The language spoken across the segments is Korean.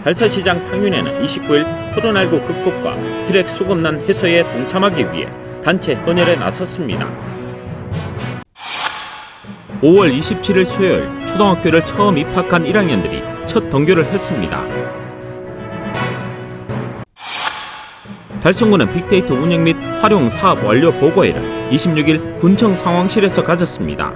달서시장 상윤회는 29일 코로나19 극복과 혈액 수급난 해소에 동참하기 위해 단체 헌혈에 나섰습니다. 5월 27일 수요일 초등학교를 처음 입학한 1학년들이 첫 등교를 했습니다. 달성군은 빅데이터 운영 및 활용 사업 완료 보고회를 26일 군청 상황실에서 가졌습니다.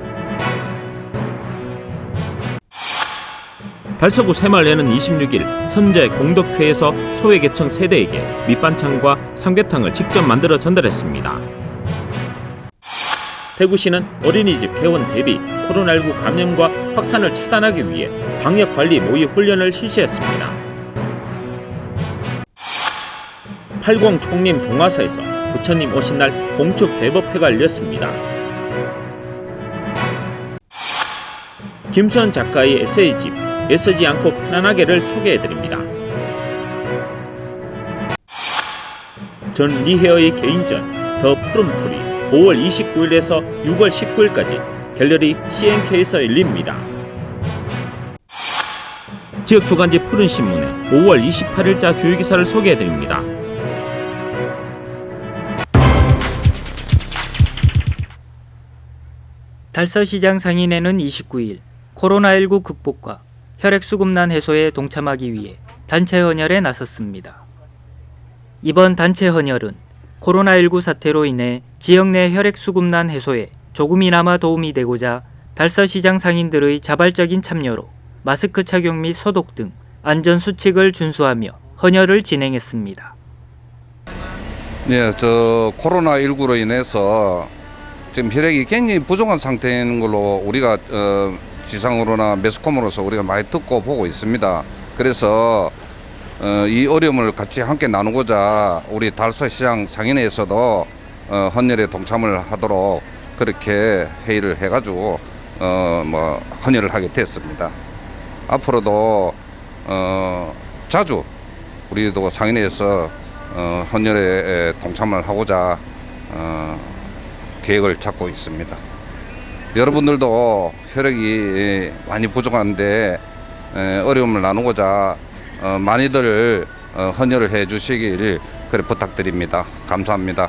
달서구 새마을에는 26일 선제 공덕회에서 소외계층 세대에게 밑반찬과 삼계탕을 직접 만들어 전달했습니다. 대구시는 어린이집 개원 대비 코로나19 감염과 확산을 차단하기 위해 방역관리 모의 훈련을 실시했습니다. 80 총림 동화사에서 부처님 오신 날 공축 대법회가 열렸습니다. 김수현 작가의 에세이집 애쓰지 않고 편안하게를 소개해드립니다. 전 리헤어의 개인전 더 푸른풀이 5월 29일에서 6월 19일까지 갤러리 CNK에서 열립니다. 지역 주간지 푸른신문에 5월 28일자 주요기사를 소개해드립니다. 달서시장 상인회는 29일 코로나19 극복과 혈액수급난 해소에 동참하기 위해 단체 헌혈에 나섰습니다. 이번 단체 헌혈은 코로나19 사태로 인해 지역 내 혈액수급난 해소에 조금이나마 도움이 되고자 달서시장 상인들의 자발적인 참여로 마스크 착용 및 소독 등 안전수칙을 준수하며 헌혈을 진행했습니다. 네, 코로나19로 인해서 지금 혈액이 굉장히 부족한 상태인 걸로 우리가 지상으로나 매스컴으로서 우리가 많이 듣고 보고 있습니다. 그래서 이 어려움을 같이 함께 나누고자 우리 달서시장 상인회에서도 헌혈에 동참을 하도록 그렇게 회의를 해가지고 헌혈을 하게 됐습니다. 앞으로도 자주 우리도 상인회에서 헌혈에 동참을 하고자 계획을 잡고 있습니다. 여러분들도 혈액이 많이 부족한데 어려움을 나누고자 많이들 헌혈을 해주시길 그래 부탁드립니다. 감사합니다.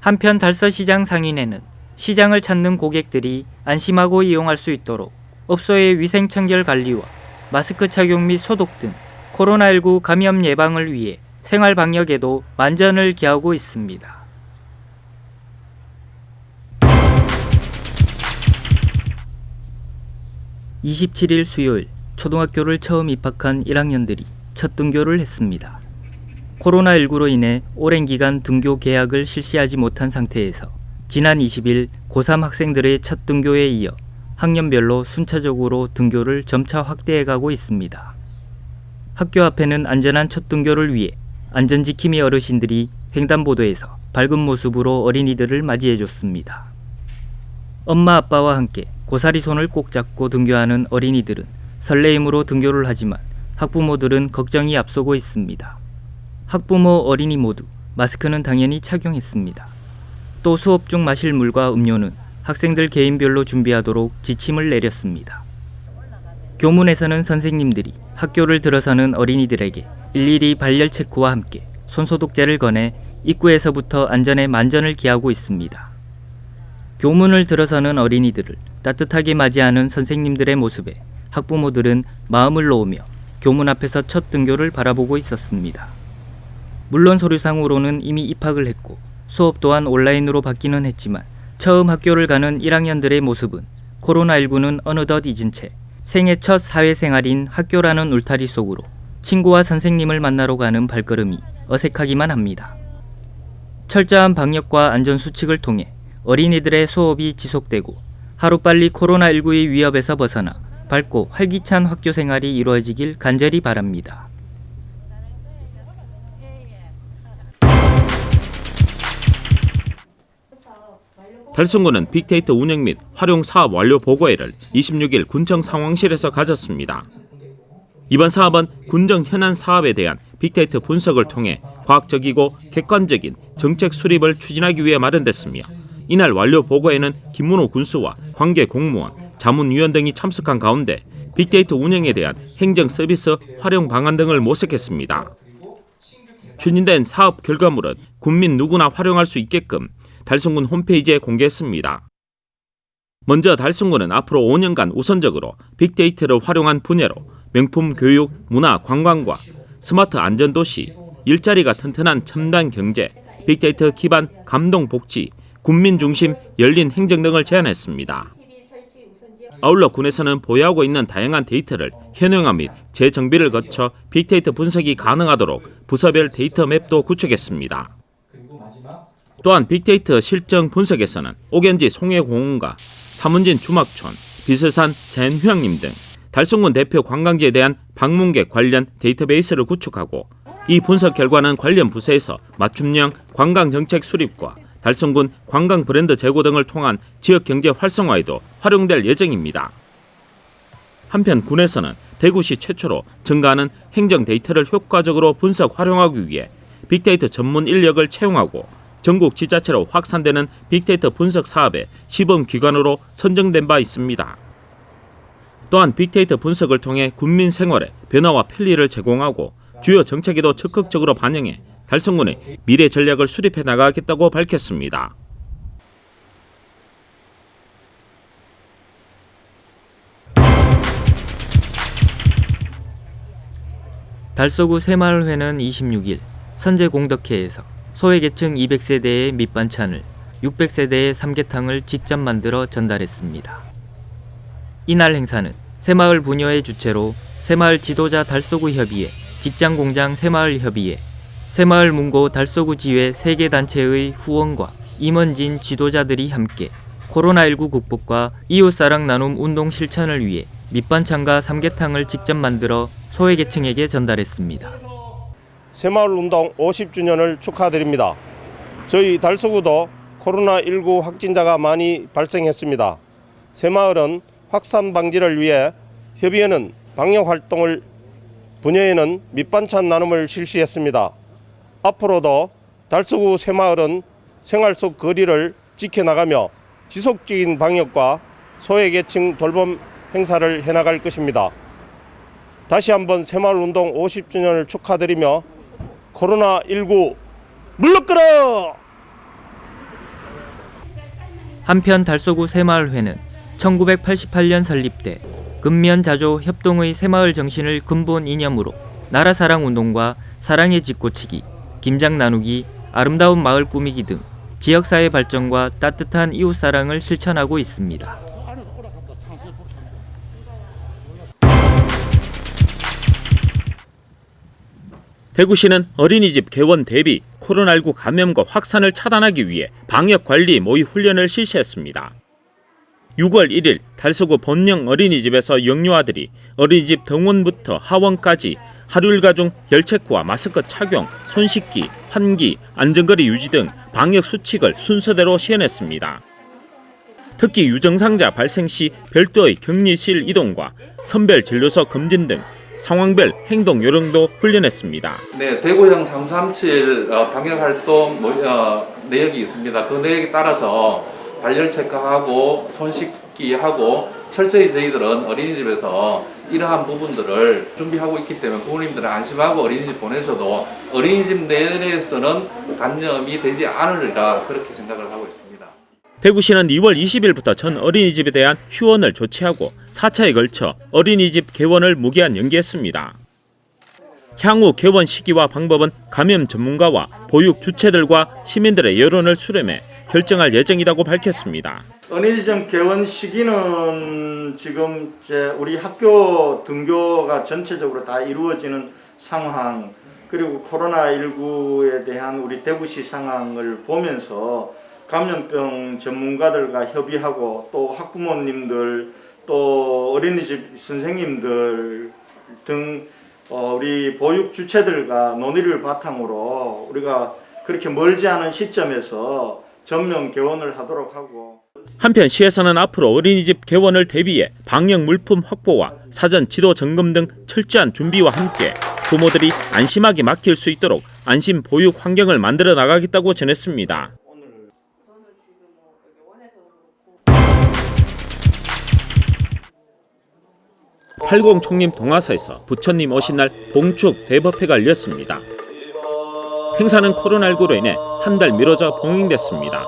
한편 달서시장 상인회는 시장을 찾는 고객들이 안심하고 이용할 수 있도록 업소의 위생청결 관리와 마스크 착용 및 소독 등 코로나19 감염 예방을 위해 생활 방역에도 만전을 기하고 있습니다. 27일 수요일 초등학교를 처음 입학한 1학년들이 첫 등교를 했습니다. 코로나19로 인해 오랜 기간 등교 개학을 실시하지 못한 상태에서 지난 20일 고3 학생들의 첫 등교에 이어 학년별로 순차적으로 등교를 점차 확대해가고 있습니다. 학교 앞에는 안전한 첫 등교를 위해 안전지킴이 어르신들이 횡단보도에서 밝은 모습으로 어린이들을 맞이해줬습니다. 엄마 아빠와 함께 고사리 손을 꼭 잡고 등교하는 어린이들은 설레임으로 등교를 하지만 학부모들은 걱정이 앞서고 있습니다. 학부모 어린이 모두 마스크는 당연히 착용했습니다. 또 수업 중 마실 물과 음료는 학생들 개인별로 준비하도록 지침을 내렸습니다. 교문에서는 선생님들이 학교를 들어서는 어린이들에게 일일이 발열 체크와 함께 손소독제를 권해 입구에서부터 안전에 만전을 기하고 있습니다. 교문을 들어서는 어린이들을 따뜻하게 맞이하는 선생님들의 모습에 학부모들은 마음을 놓으며 교문 앞에서 첫 등교를 바라보고 있었습니다. 물론 서류상으로는 이미 입학을 했고 수업 또한 온라인으로 받기는 했지만 처음 학교를 가는 1학년들의 모습은 코로나19는 어느덧 잊은 채 생애 첫 사회생활인 학교라는 울타리 속으로 친구와 선생님을 만나러 가는 발걸음이 어색하기만 합니다. 철저한 방역과 안전수칙을 통해 어린이들의 수업이 지속되고 하루빨리 코로나19의 위협에서 벗어나 밝고 활기찬 학교 생활이 이루어지길 간절히 바랍니다. 달성군은 빅데이터 운영 및 활용 사업 완료 보고회를 26일 군청 상황실에서 가졌습니다. 이번 사업은 군정 현안 사업에 대한 빅데이터 분석을 통해 과학적이고 객관적인 정책 수립을 추진하기 위해 마련됐으며 이날 완료 보고에는 김문호 군수와 관계 공무원, 자문위원 등이 참석한 가운데 빅데이터 운영에 대한 행정 서비스 활용 방안 등을 모색했습니다. 추진된 사업 결과물은 군민 누구나 활용할 수 있게끔 달성군 홈페이지에 공개했습니다. 먼저 달성군은 앞으로 5년간 우선적으로 빅데이터를 활용한 분야로 명품 교육, 문화, 관광과 스마트 안전도시, 일자리가 튼튼한 첨단 경제, 빅데이터 기반 감동복지, 군민 중심 열린 행정 등을 제안했습니다. 아울러 군에서는 보유하고 있는 다양한 데이터를 현황화 및 재정비를 거쳐 빅데이터 분석이 가능하도록 부서별 데이터 맵도 구축했습니다. 또한 빅데이터 실정 분석에서는 오겐지 송해공원과 사문진 주막촌, 비설산 자연휴양림 등 달성군 대표 관광지에 대한 방문객 관련 데이터베이스를 구축하고 이 분석 결과는 관련 부서에서 맞춤형 관광정책 수립과 달성군 관광 브랜드 제고 등을 통한 지역경제 활성화에도 활용될 예정입니다. 한편 군에서는 대구시 최초로 증가하는 행정 데이터를 효과적으로 분석 활용하기 위해 빅데이터 전문 인력을 채용하고 전국 지자체로 확산되는 빅데이터 분석 사업의 시범기관으로 선정된 바 있습니다. 또한 빅데이터 분석을 통해 군민 생활에 변화와 편리를 제공하고 주요 정책에도 적극적으로 반영해 달성군의 미래 전략을 수립해 나가겠다고 밝혔습니다. 달서구 새마을회는 26일 선제공덕회에서 소외계층 200세대의 밑반찬을 600세대의 삼계탕을 직접 만들어 전달했습니다. 이날 행사는 새마을 부녀의 주최로 새마을 지도자 달서구 협의회, 직장공장 새마을 협의회, 새마을 문고 달서구 지회 3개 단체의 후원과 임원진 지도자들이 함께 코로나19 극복과 이웃사랑 나눔 운동 실천을 위해 밑반찬과 삼계탕을 직접 만들어 소외계층에게 전달했습니다. 새마을운동 50주년을 축하드립니다. 저희 달서구도 코로나19 확진자가 많이 발생했습니다. 새마을은 확산 방지를 위해 협의회는 방역활동을, 부녀회는 밑반찬 나눔을 실시했습니다. 앞으로도 달서구 새마을은 생활 속 거리를 지켜나가며 지속적인 방역과 소외계층 돌봄 행사를 해나갈 것입니다. 다시 한번 새마을운동 50주년을 축하드리며 코로나19 물러끌어! 한편 달서구 새마을회는 1988년 설립돼 근면자조 협동의 새마을 정신을 근본 이념으로 나라사랑운동과 사랑의 집고치기, 김장 나누기, 아름다운 마을 꾸미기 등 지역사회 발전과 따뜻한 이웃사랑을 실천하고 있습니다. 대구시는 어린이집 개원 대비 코로나19 감염과 확산을 차단하기 위해 방역관리 모의 훈련을 실시했습니다. 6월 1일 달서구 본령 어린이집에서 영유아들이 어린이집 등원부터 하원까지 하루 일과 중 열체크와 마스크 착용, 손 씻기, 환기, 안전거리 유지 등 방역 수칙을 순서대로 시행했습니다. 특히 유증상자 발생 시 별도의 격리실 이동과 선별 진료소 검진 등 상황별 행동 요령도 훈련했습니다. 네, 대구형 337 방역활동 내역이 있습니다. 그 내역에 따라서 발열 체크하고 손 씻기하고 철저히 저희들은 어린이집에서 이러한 부분들을 준비하고 있기 때문에 부모님들은 안심하고 어린이집 보내셔도 어린이집 내에서는 감염이 되지 않으리라 그렇게 생각을 하고 있습니다. 대구시는 2월 20일부터 전 어린이집에 대한 휴원을 조치하고 4차에 걸쳐 어린이집 개원을 무기한 연기했습니다. 향후 개원 시기와 방법은 감염 전문가와 보육 주체들과 시민들의 여론을 수렴해 결정할 예정이라고 밝혔습니다. 어린이집 개원 시기는 지금 우리 학교 등교가 전체적으로 다 이루어지는 상황, 그리고 코로나19에 대한 우리 대구시 상황을 보면서 감염병 전문가들과 협의하고 또 학부모님들 또 어린이집 선생님들 등 우리 보육 주체들과 논의를 바탕으로 우리가 그렇게 멀지 않은 시점에서 전면 개원을 하도록 하고. 한편 시에서는 앞으로 어린이집 개원을 대비해 방역 물품 확보와 사전 지도 점검 등 철저한 준비와 함께 부모들이 안심하게 맡길 수 있도록 안심 보육 환경을 만들어 나가겠다고 전했습니다. 80 총림 동화사에서 부처님 오신 날 봉축 대법회가 열렸습니다. 행사는 코로나19로 인해 한 달 미뤄져 봉행됐습니다.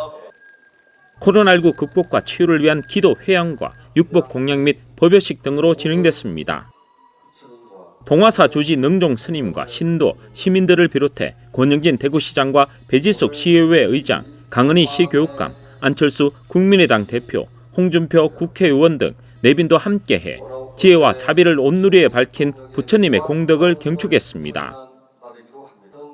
코로나19 극복과 치유를 위한 기도 회양과 육복 공양 및 법요식 등으로 진행됐습니다. 동화사 주지 능종 스님과 신도, 시민들을 비롯해 권영진 대구시장과 배지숙 시의회 의장, 강은희 시교육감, 안철수 국민의당 대표, 홍준표 국회의원 등 내빈도 함께해 지혜와 자비를 온누리에 밝힌 부처님의 공덕을 경축했습니다.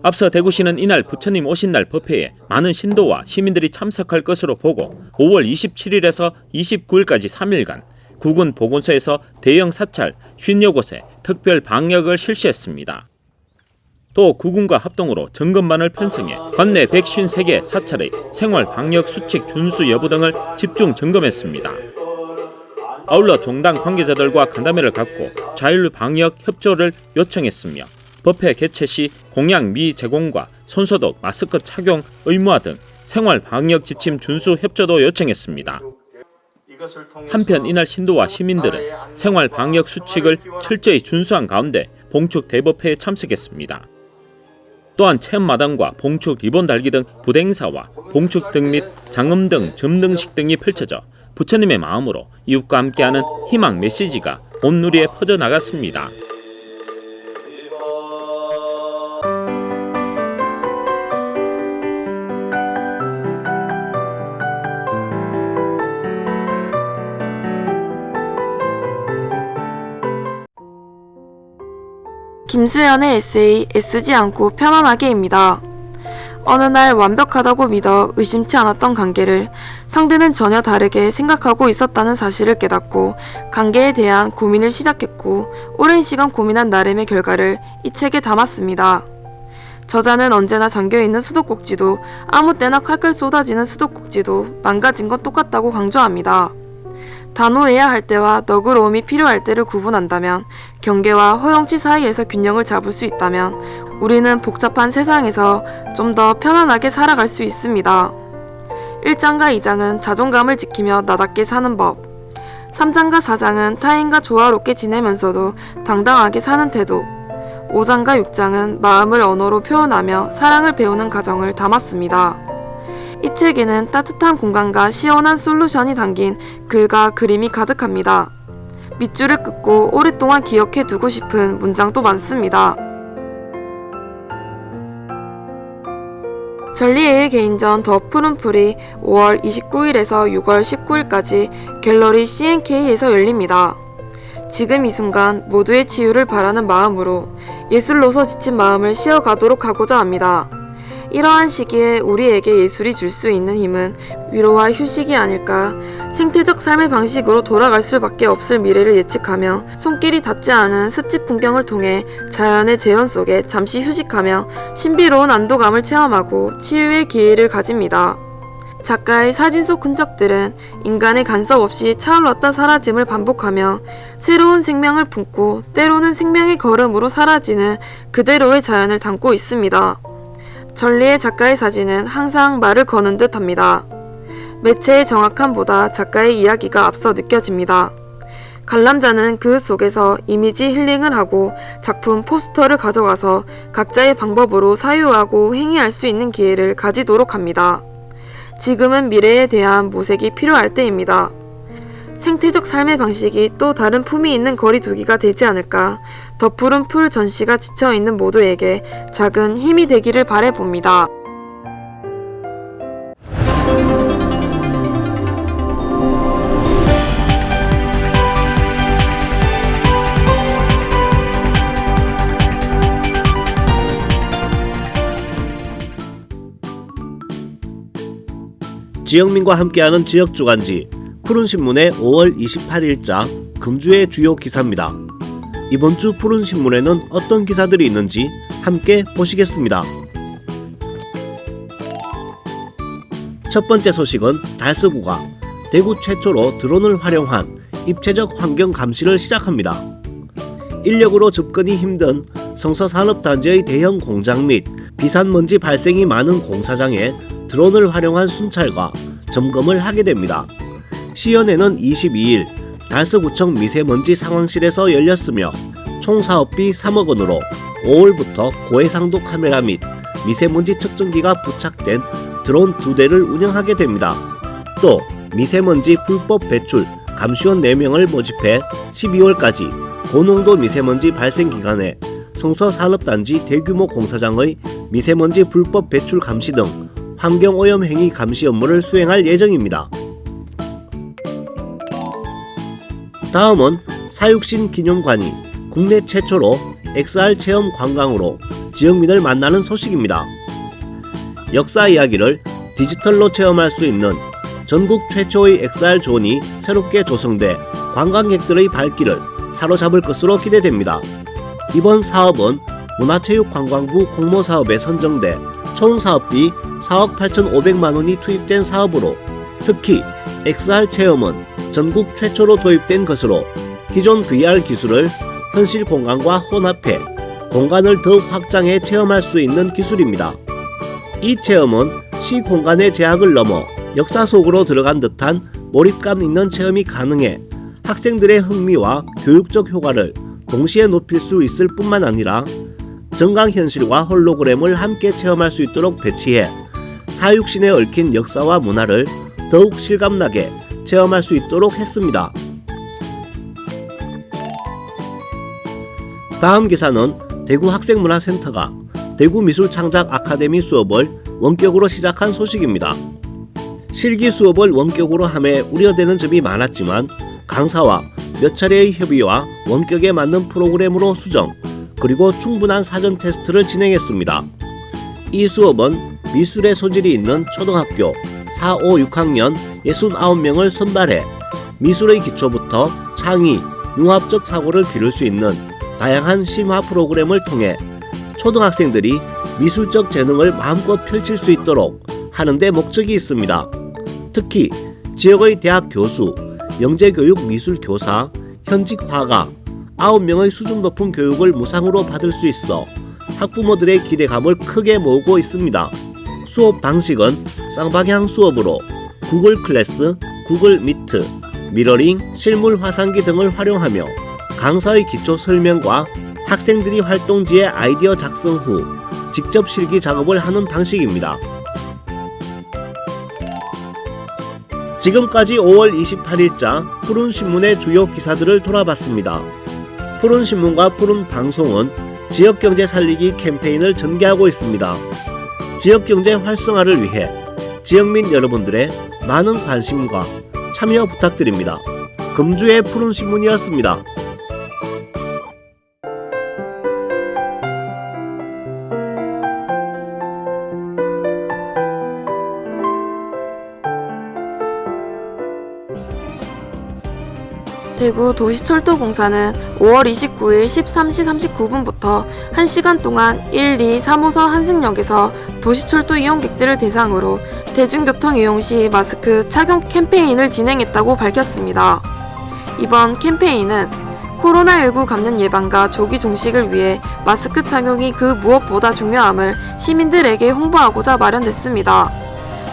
앞서 대구시는 이날 부처님 오신 날 법회에 많은 신도와 시민들이 참석할 것으로 보고 5월 27일에서 29일까지 3일간 구군 보건소에서 대형 사찰 50여 곳에 특별 방역을 실시했습니다. 또 구군과 합동으로 점검반을 편성해 관내 153개 사찰의 생활 방역 수칙 준수 여부 등을 집중 점검했습니다. 아울러 종당 관계자들과 간담회를 갖고 자율 방역 협조를 요청했으며 법회 개최 시 공약 미제공과 손소독, 마스크 착용 의무화 등 생활 방역 지침 준수 협조도 요청했습니다. 한편 이날 신도와 시민들은 생활 방역 수칙을 철저히 준수한 가운데 봉축 대법회에 참석했습니다. 또한 체험마당과 봉축 리본 달기 등 부대 행사와 봉축 등 및 장음 등 점등식 등이 펼쳐져 부처님의 마음으로 이웃과 함께하는 희망 메시지가 온누리에 퍼져나갔습니다. 김수현의 에세이 애쓰지 않고 편안하게입니다. 어느 날 완벽하다고 믿어 의심치 않았던 관계를 상대는 전혀 다르게 생각하고 있었다는 사실을 깨닫고 관계에 대한 고민을 시작했고 오랜 시간 고민한 나름의 결과를 이 책에 담았습니다. 저자는 언제나 잠겨있는 수도꼭지도 아무 때나 칼칼 쏟아지는 수도꼭지도 망가진 건 똑같다고 강조합니다. 단호해야 할 때와 너그러움이 필요할 때를 구분한다면, 경계와 허용치 사이에서 균형을 잡을 수 있다면 우리는 복잡한 세상에서 좀 더 편안하게 살아갈 수 있습니다. 1장과 2장은 자존감을 지키며 나답게 사는 법, 3장과 4장은 타인과 조화롭게 지내면서도 당당하게 사는 태도, 5장과 6장은 마음을 언어로 표현하며 사랑을 배우는 과정을 담았습니다. 이 책에는 따뜻한 공간과 시원한 솔루션이 담긴 글과 그림이 가득합니다. 밑줄을 긋고 오랫동안 기억해 두고 싶은 문장도 많습니다. 전리의 개인전 더 푸른 풀이 5월 29일에서 6월 19일까지 갤러리 C&K에서 열립니다. 지금 이 순간 모두의 치유를 바라는 마음으로 예술로서 지친 마음을 쉬어가도록 하고자 합니다. 이러한 시기에 우리에게 예술이 줄 수 있는 힘은 위로와 휴식이 아닐까. 생태적 삶의 방식으로 돌아갈 수밖에 없을 미래를 예측하며 손길이 닿지 않은 습지 풍경을 통해 자연의 재현 속에 잠시 휴식하며 신비로운 안도감을 체험하고 치유의 기회를 가집니다. 작가의 사진 속 흔적들은 인간의 간섭 없이 차올랐다 사라짐을 반복하며 새로운 생명을 품고 때로는 생명의 걸음으로 사라지는 그대로의 자연을 담고 있습니다. 전리의 작가의 사진은 항상 말을 거는 듯 합니다. 매체의 정확함보다 작가의 이야기가 앞서 느껴집니다. 관람자는 그 속에서 이미지 힐링을 하고 작품 포스터를 가져가서 각자의 방법으로 사유하고 행위할 수 있는 기회를 가지도록 합니다. 지금은 미래에 대한 모색이 필요할 때입니다. 생태적 삶의 방식이 또 다른 품이 있는 거리두기가 되지 않을까. 더 푸른 풀 전시가 지쳐있는 모두에게 작은 힘이 되기를 바라봅니다. 지영민과 함께하는 지역주간지 푸른신문의 5월 28일자 금주의 주요 기사입니다. 이번 주 푸른신문에는 어떤 기사들이 있는지 함께 보시겠습니다. 첫 번째 소식은 달서구가 대구 최초로 드론을 활용한 입체적 환경 감시를 시작합니다. 인력으로 접근이 힘든 성서산업단지의 대형 공장 및 비산먼지 발생이 많은 공사장에 드론을 활용한 순찰과 점검을 하게 됩니다. 시연회는 22일 달서구청 미세먼지 상황실에서 열렸으며 총 사업비 3억 원으로 5월부터 고해상도 카메라 및 미세먼지 측정기가 부착된 드론 2대를 운영하게 됩니다. 또 미세먼지 불법 배출 감시원 4명을 모집해 12월까지 고농도 미세먼지 발생 기간에 성서산업단지 대규모 공사장의 미세먼지 불법 배출 감시 등 환경오염 행위 감시 업무를 수행할 예정입니다. 다음은 사육신 기념관이 국내 최초로 XR 체험 관광으로 지역민을 만나는 소식입니다. 역사 이야기를 디지털로 체험할 수 있는 전국 최초의 XR 존이 새롭게 조성돼 관광객들의 발길을 사로잡을 것으로 기대됩니다. 이번 사업은 문화체육관광부 공모사업에 선정돼 총 사업비 4억 8,500만 원이 투입된 사업으로 특히 XR 체험은 전국 최초로 도입된 것으로 기존 VR 기술을 현실 공간과 혼합해 공간을 더욱 확장해 체험할 수 있는 기술입니다. 이 체험은 시 공간의 제약을 넘어 역사 속으로 들어간 듯한 몰입감 있는 체험이 가능해 학생들의 흥미와 교육적 효과를 동시에 높일 수 있을 뿐만 아니라 정강현실과 홀로그램을 함께 체험할 수 있도록 배치해 사육신에 얽힌 역사와 문화를 더욱 실감나게 체험할 수 있도록 했습니다. 다음 기사는 대구학생문화센터가 대구미술창작 아카데미 수업을 원격으로 시작한 소식입니다. 실기 수업을 원격으로 함에 우려되는 점이 많았지만 강사와 몇 차례의 협의와 원격에 맞는 프로그램으로 수정 그리고 충분한 사전 테스트를 진행했습니다. 이 수업은 미술의 소질이 있는 초등학교 4, 5, 6학년 69명을 선발해 미술의 기초부터 창의, 융합적 사고를 기를 수 있는 다양한 심화 프로그램을 통해 초등학생들이 미술적 재능을 마음껏 펼칠 수 있도록 하는 데 목적이 있습니다. 특히 지역의 대학 교수, 영재교육 미술 교사, 현직 화가 9명의 수준 높은 교육을 무상으로 받을 수 있어 학부모들의 기대감을 크게 모으고 있습니다. 수업 방식은 쌍방향 수업으로 구글 클래스, 구글 미트, 미러링, 실물 화상기 등을 활용하며 강사의 기초 설명과 학생들이 활동지의 아이디어 작성 후 직접 실기 작업을 하는 방식입니다. 지금까지 5월 28일자 푸른신문의 주요 기사들을 돌아봤습니다. 푸른신문과 푸른방송은 지역경제 살리기 캠페인을 전개하고 있습니다. 지역경제 활성화를 위해 지역민 여러분들의 많은 관심과 참여 부탁드립니다. 금주의 푸른신문이었습니다. 대구 도시철도공사는 5월 29일 13시 39분부터 1시간 동안 1, 2, 3호선 한승역에서 도시철도 이용객들을 대상으로 대중교통 이용 시 마스크 착용 캠페인을 진행했다고 밝혔습니다. 이번 캠페인은 코로나19 감염 예방과 조기 종식을 위해 마스크 착용이 그 무엇보다 중요함을 시민들에게 홍보하고자 마련됐습니다.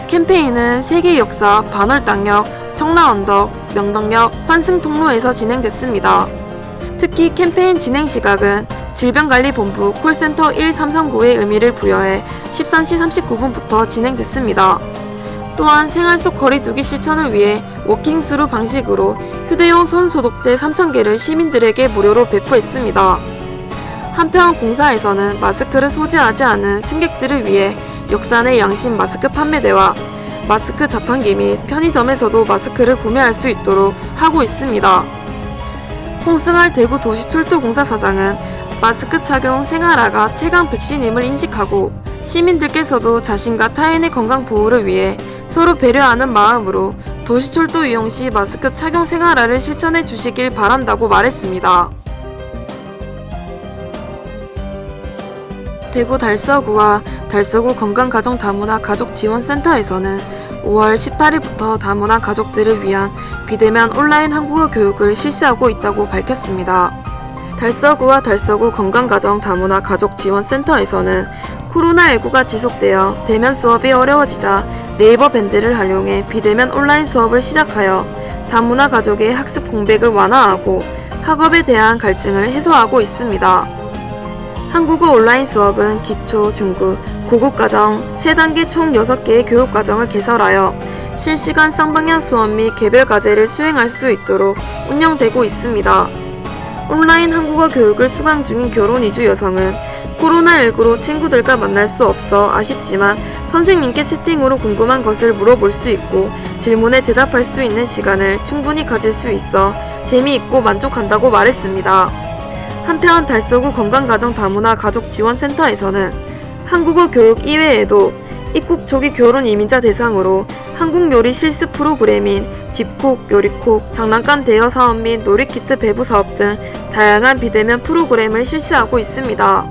캠페인은 세계역사, 반월당역, 청라언덕, 명덕역, 환승통로에서 진행됐습니다. 특히 캠페인 진행 시각은 질병관리본부 콜센터 1339의 의미를 부여해 13시 39분부터 진행됐습니다. 또한 생활 속 거리두기 실천을 위해 워킹스루 방식으로 휴대용 손소독제 3,000개를 시민들에게 무료로 배포했습니다. 한편 공사에서는 마스크를 소지하지 않은 승객들을 위해 역산의 양심 마스크 판매대와 마스크 자판기 및 편의점에서도 마스크를 구매할 수 있도록 하고 있습니다. 홍승할 대구도시철도공사 사장은 마스크 착용 생활화가 최강 백신임을 인식하고 시민들께서도 자신과 타인의 건강 보호를 위해 서로 배려하는 마음으로 도시철도 이용 시 마스크 착용 생활화를 실천해 주시길 바란다고 말했습니다. 대구 달서구와 달서구 건강가정다문화 가족지원센터에서는 5월 18일부터 다문화 가족들을 위한 비대면 온라인 한국어 교육을 실시하고 있다고 밝혔습니다. 달서구와 달서구 건강가정 다문화 가족지원센터에서는 코로나19가 지속되어 대면 수업이 어려워지자 네이버 밴드를 활용해 비대면 온라인 수업을 시작하여 다문화 가족의 학습 공백을 완화하고 학업에 대한 갈증을 해소하고 있습니다. 한국어 온라인 수업은 기초, 중급, 고급 과정 3단계 총 6개의 교육 과정을 개설하여 실시간 쌍방향 수업 및 개별 과제를 수행할 수 있도록 운영되고 있습니다. 온라인 한국어 교육을 수강 중인 결혼 이주 여성은 코로나19로 친구들과 만날 수 없어 아쉽지만 선생님께 채팅으로 궁금한 것을 물어볼 수 있고 질문에 대답할 수 있는 시간을 충분히 가질 수 있어 재미있고 만족한다고 말했습니다. 한편 달서구 건강가정 다문화 가족지원센터에서는 한국어 교육 이외에도 입국 초기 결혼 이민자 대상으로 한국 요리 실습 프로그램인 집콕, 요리콕, 장난감 대여 사업 및 놀이키트 배부 사업 등 다양한 비대면 프로그램을 실시하고 있습니다.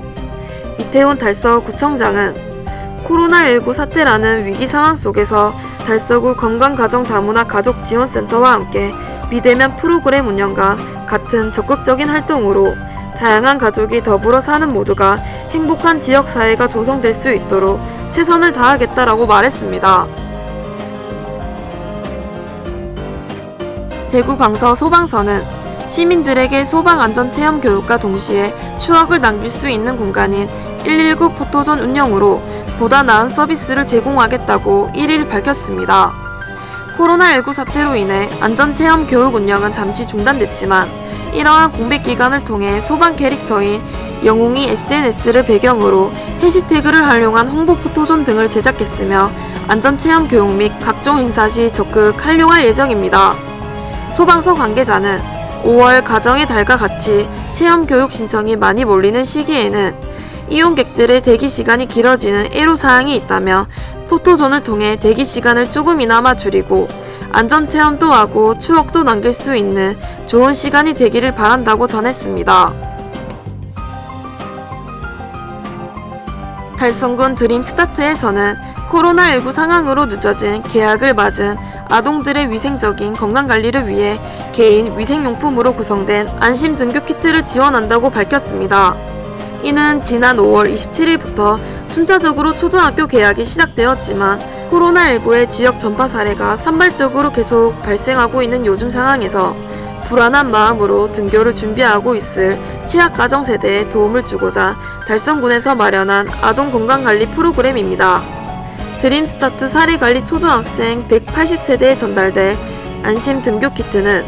이태훈 달서구청장은 코로나19 사태라는 위기 상황 속에서 달서구 건강가정 다문화 가족지원센터와 함께 비대면 프로그램 운영과 같은 적극적인 활동으로 다양한 가족이 더불어 사는 모두가 행복한 지역사회가 조성될 수 있도록 최선을 다하겠다라고 말했습니다. 대구 광서 소방서는 시민들에게 소방 안전 체험 교육과 동시에 추억을 남길 수 있는 공간인 119 포토존 운영으로 보다 나은 서비스를 제공하겠다고 1일 밝혔습니다. 코로나19 사태로 인해 안전체험 교육 운영은 잠시 중단됐지만 이러한 공백 기간을 통해 소방 캐릭터인 영웅이 SNS를 배경으로 해시태그를 활용한 홍보 포토존 등을 제작했으며 안전체험 교육 및 각종 행사 시 적극 활용할 예정입니다. 소방서 관계자는 5월 가정의 달과 같이 체험 교육 신청이 많이 몰리는 시기에는 이용객들의 대기 시간이 길어지는 애로사항이 있다며 포토존을 통해 대기 시간을 조금이나마 줄이고 안전체험도 하고 추억도 남길 수 있는 좋은 시간이 되기를 바란다고 전했습니다. 달성군 드림스타트에서는 코로나19 상황으로 늦어진 개학을 맞은 아동들의 위생적인 건강관리를 위해 개인 위생용품으로 구성된 안심 등교 키트를 지원한다고 밝혔습니다. 이는 지난 5월 27일부터 순차적으로 초등학교 개학이 시작되었지만 코로나19의 지역 전파 사례가 산발적으로 계속 발생하고 있는 요즘 상황에서 불안한 마음으로 등교를 준비하고 있을 취약가정 세대에 도움을 주고자 달성군에서 마련한 아동 건강관리 프로그램입니다. 드림스타트 사례관리 초등학생 180세대에 전달될 안심 등교 키트는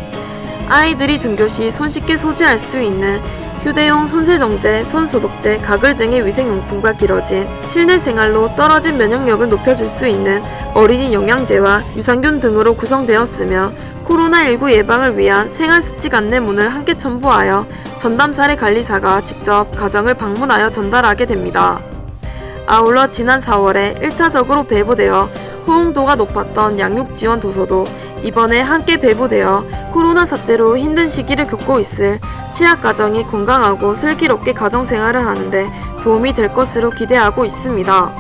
아이들이 등교 시 손쉽게 소지할 수 있는 휴대용 손세정제, 손소독제, 가글 등의 위생용품과 길어진 실내 생활로 떨어진 면역력을 높여줄 수 있는 어린이 영양제와 유산균 등으로 구성되었으며 코로나19 예방을 위한 생활수칙 안내문을 함께 첨부하여 전담 사례관리사가 직접 가정을 방문하여 전달하게 됩니다. 아울러 지난 4월에 1차적으로 배부되어 호응도가 높았던 양육지원 도서도 이번에 함께 배부되어 코로나 사태로 힘든 시기를 겪고 있을 취약가정이 건강하고 슬기롭게 가정생활을 하는데 도움이 될 것으로 기대하고 있습니다.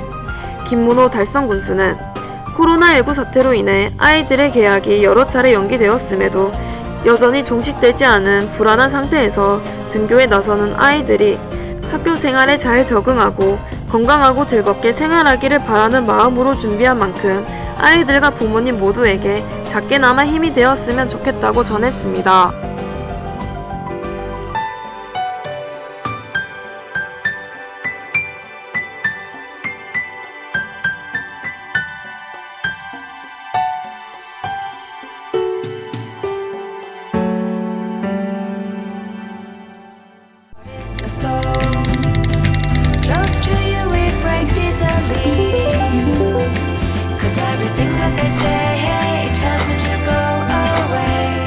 김문호 달성군수는 코로나19 사태로 인해 아이들의 개학이 여러 차례 연기되었음에도 여전히 종식되지 않은 불안한 상태에서 등교에 나서는 아이들이 학교 생활에 잘 적응하고 건강하고 즐겁게 생활하기를 바라는 마음으로 준비한 만큼 아이들과 부모님 모두에게 작게나마 힘이 되었으면 좋겠다고 전했습니다. Close to you it breaks easily, 'cause everything that they say, hey, it tells me to go away.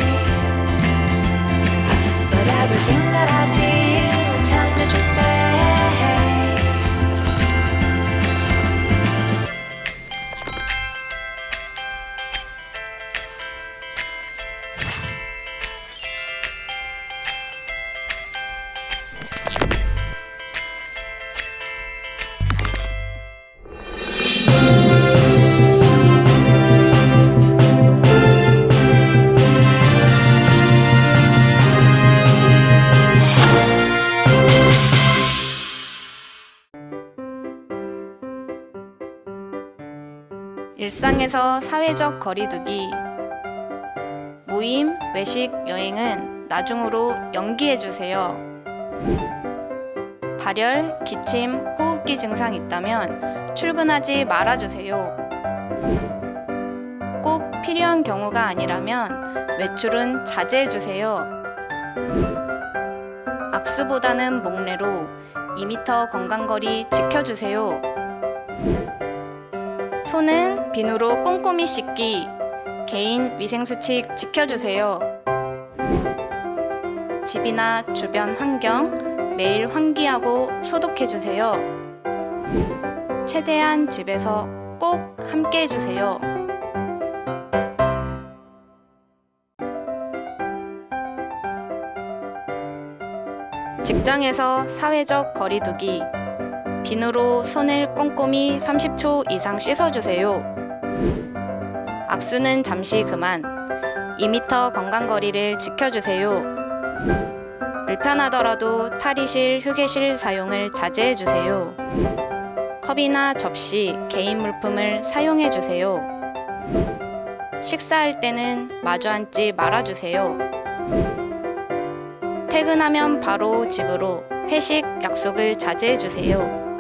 일상에서 사회적 거리두기. 모임, 외식, 여행은 나중으로 연기해주세요. 발열, 기침, 호흡기 증상 있다면 출근하지 말아주세요. 꼭 필요한 경우가 아니라면 외출은 자제해주세요. 악수보다는 목례로 2m 건강거리 지켜주세요. 손은 비누로 꼼꼼히 씻기. 개인 위생수칙 지켜주세요. 집이나 주변 환경 매일 환기하고 소독해주세요. 최대한 집에서 꼭 함께 해주세요. 직장에서 사회적 거리두기. 비누로 손을 꼼꼼히 30초 이상 씻어주세요. 악수는 잠시 그만. 2m 건강거리를 지켜주세요. 불편하더라도 탈의실, 휴게실 사용을 자제해주세요. 컵이나 접시, 개인 물품을 사용해주세요. 식사할 때는 마주 앉지 말아주세요. 퇴근하면 바로 집으로 회식 약속을 자제해주세요.